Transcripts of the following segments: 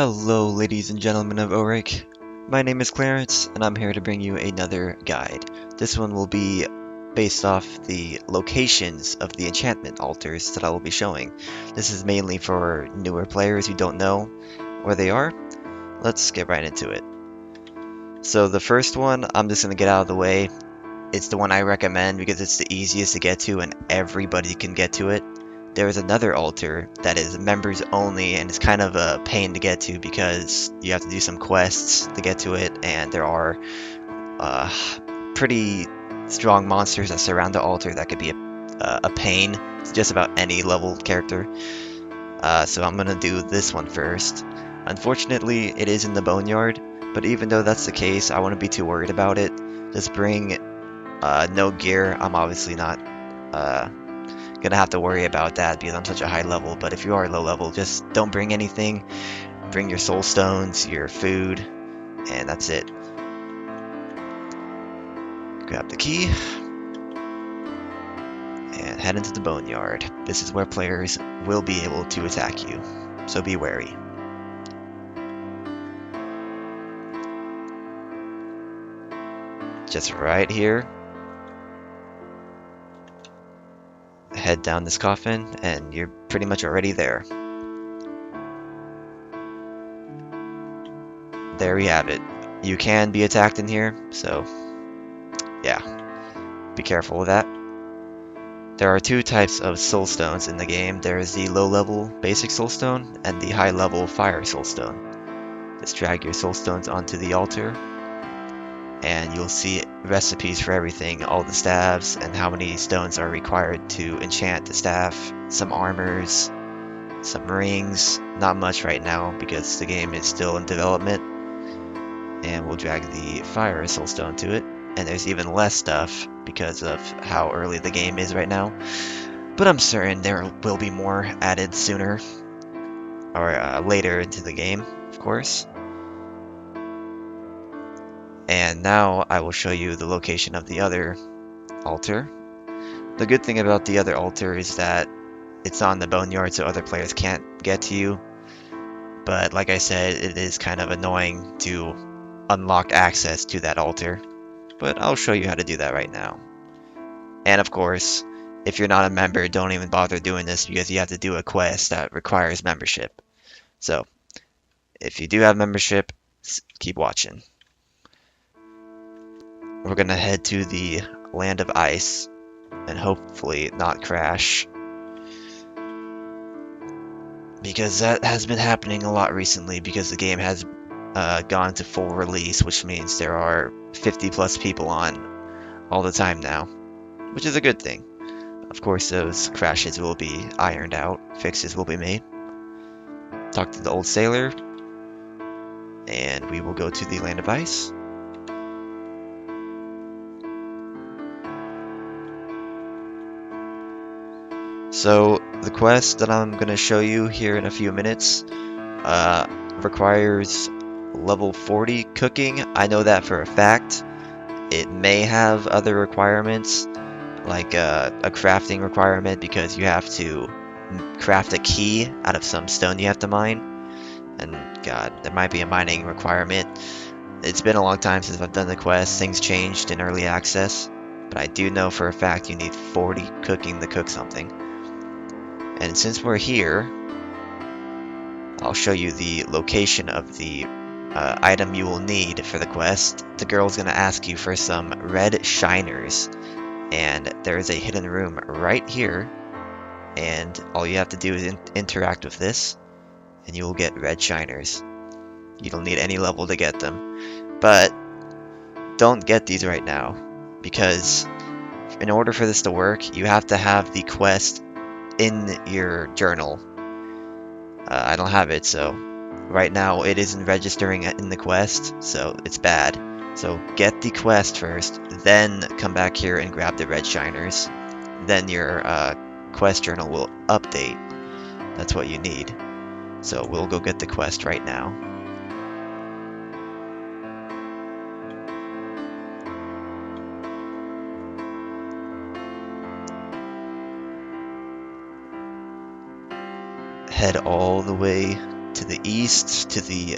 Hello, ladies and gentlemen of ORAKE. My name is Clarence, and I'm here to bring you another guide. This one will be based off the locations of the enchantment altars that I will be showing. This is mainly for newer players who don't know where they are. Let's get right into it. So the first one, I'm just going to get out of the way. It's the one I recommend because it's the easiest to get to and everybody can get to it. There is another altar that is members only, and it's kind of a pain to get to because you have to do some quests to get to it, and there are pretty strong monsters that surround the altar that could be a pain to just about any level character. So I'm going to do this one first. Unfortunately, it is in the Boneyard, but even though that's the case, I wouldn't be too worried about it. Just bring no gear. I'm obviously not gonna have to worry about that because I'm such a high level, but if you are low level, just don't bring anything. Bring your soul stones, your food, and that's it. Grab the key and head into the Boneyard. This is where players will be able to attack you, so be wary. Just right here. Head down this coffin and you're pretty much already there. There we have it. You can be attacked in here, so yeah, be careful with that. There are two types of soul stones in the game. There is the low level basic soul stone and the high level fire soul stone. Just drag your soul stones onto the altar and you'll see recipes for everything, all the staves, and how many stones are required to enchant the staff, some armors, some rings, not much right now because the game is still in development, and we'll drag the fire soul stone to it, and there's even less stuff because of how early the game is right now, but I'm certain there will be more added sooner, or later into the game, of course. And now I will show you the location of the other altar. The good thing about the other altar is that it's on the Boneyard, so other players can't get to you. But like I said, it is kind of annoying to unlock access to that altar. But I'll show you how to do that right now. And of course, if you're not a member, don't even bother doing this because you have to do a quest that requires membership. So, if you do have membership, keep watching. We're going to head to the land of ice and hopefully not crash, because that has been happening a lot recently because the game has gone to full release, which means there are 50 plus people on all the time now, which is a good thing. Of course, those crashes will be ironed out, fixes will be made. Talk to the old sailor, and we will go to the land of ice. So the quest that I'm going to show you here in a few minutes requires level 40 cooking. I know that for a fact. It may have other requirements, like a crafting requirement, because you have to craft a key out of some stone you have to mine. And God, there might be a mining requirement. It's been a long time since I've done the quest. Things changed in early access. But I do know for a fact you need 40 cooking to cook something. And since we're here, I'll show you the location of the item you will need for the quest. The girl's going to ask you for some red shiners, and there is a hidden room right here, and all you have to do is interact with this, and you will get red shiners. You don't need any level to get them, but don't get these right now, because in order for this to work, you have to have the quest in your journal. I don't have it, so right now it isn't registering in the quest, so it's bad. So get the quest first, then come back here and grab the red shiners. Then your quest journal will update. That's what you need. So we'll go get the quest right now. Head all the way to the east, to the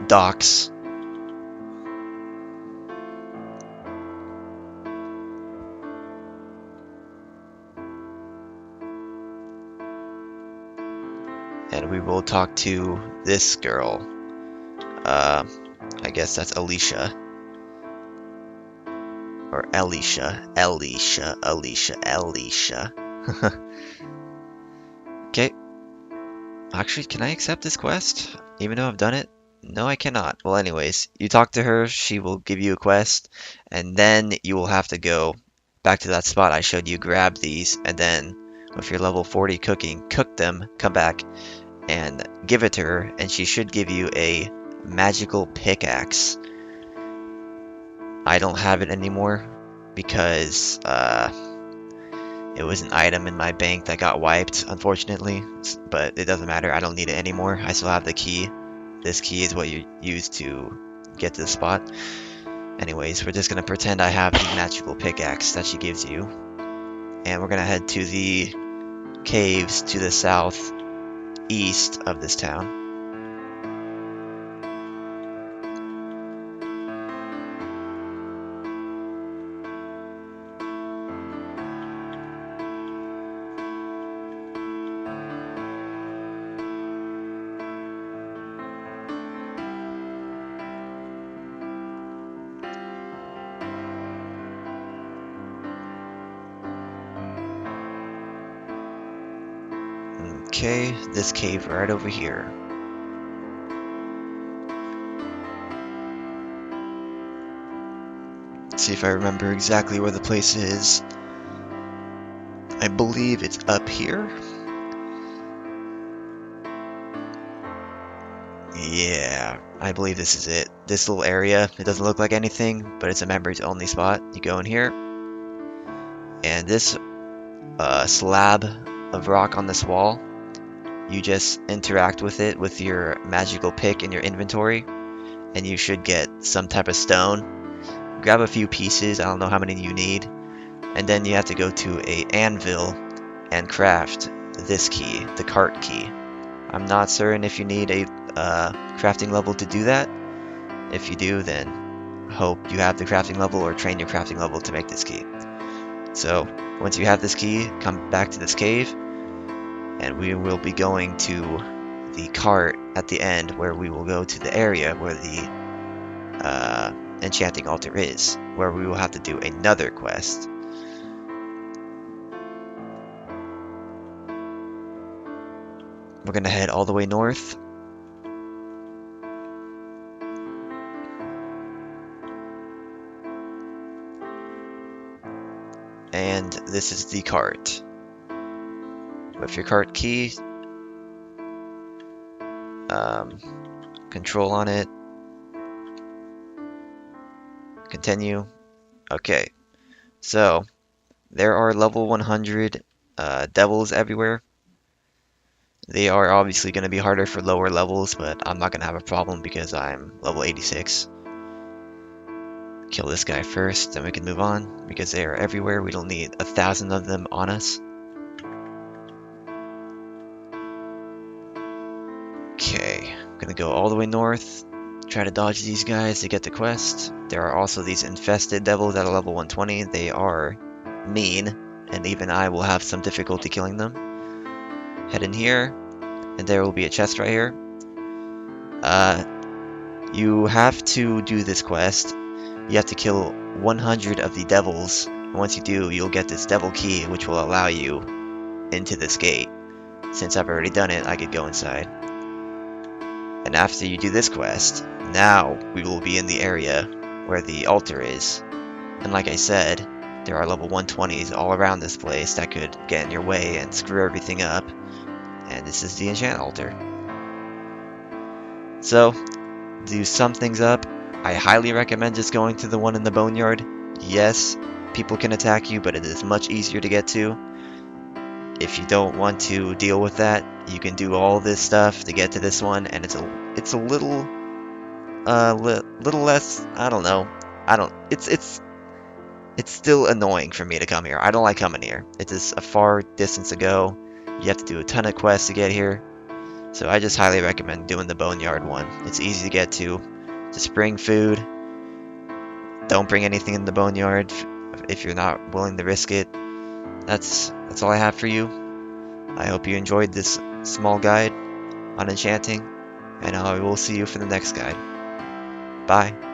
docks. And we will talk to this girl. I guess that's Alicia. Or Alicia. Okay. Actually, can I accept this quest? Even though I've done it? No, I cannot. Well, anyways, you talk to her, she will give you a quest, and then you will have to go back to that spot I showed you, grab these, and then with your level 40 cooking, cook them, come back, and give it to her, and she should give you a magical pickaxe. I don't have it anymore because it was an item in my bank that got wiped, unfortunately, but it doesn't matter. I don't need it anymore. I still have the key. This key is what you use to get to the spot. Anyways, we're just going to pretend I have the magical pickaxe that she gives you. And we're going to head to the caves to the southeast of this town. Okay, this cave right over here. Let's see if I remember exactly where the place is. I believe it's up here. Yeah, I believe this is it. This little area, it doesn't look like anything, but it's a members only spot. You go in here, and this slab of rock on this wall, you just interact with it with your magical pick in your inventory, and you should get some type of stone. Grab a few pieces, I don't know how many you need, and then you have to go to a anvil and craft this key, the cart key. I'm not certain if you need a crafting level to do that. If you do, then hope you have the crafting level or train your crafting level to make this key. So once you have this key, come back to this cave, and we will be going to the cart at the end, where we will go to the area where the enchanting altar is, where we will have to do another quest. We're going to head all the way north. And this is the cart. With your cart key, control on it, continue. Okay, so there are level 100 devils everywhere. They are obviously going to be harder for lower levels, but I'm not going to have a problem because I'm level 86. Kill this guy first, then we can move on, because they are everywhere. We don't need 1,000 of them on us. Okay, I'm gonna go all the way north, try to dodge these guys to get the quest. There are also these infested devils at a level 120. They are mean, and even I will have some difficulty killing them. Head in here, and there will be a chest right here. You have to do this quest. You have to kill 100 of the devils, and once you do, you'll get this devil key, which will allow you into this gate. Since I've already done it, I could go inside. And after you do this quest, now we will be in the area where the altar is. And like I said, there are level 120s all around this place that could get in your way and screw everything up. And this is the enchant altar. So, to sum things up, I highly recommend just going to the one in the Boneyard. Yes, people can attack you, but it is much easier to get to. If you don't want to deal with that, you can do all this stuff to get to this one, and it's a little less, I don't know. It's still annoying for me to come here. I don't like coming here. It is a far distance to go. You have to do a ton of quests to get here. So I just highly recommend doing the Boneyard one. It's easy to get to. Just bring food. Don't bring anything in the Boneyard if you're not willing to risk it. That's all I have for you. I hope you enjoyed this small guide on Enchanting, and I will see you for the next guide. Bye.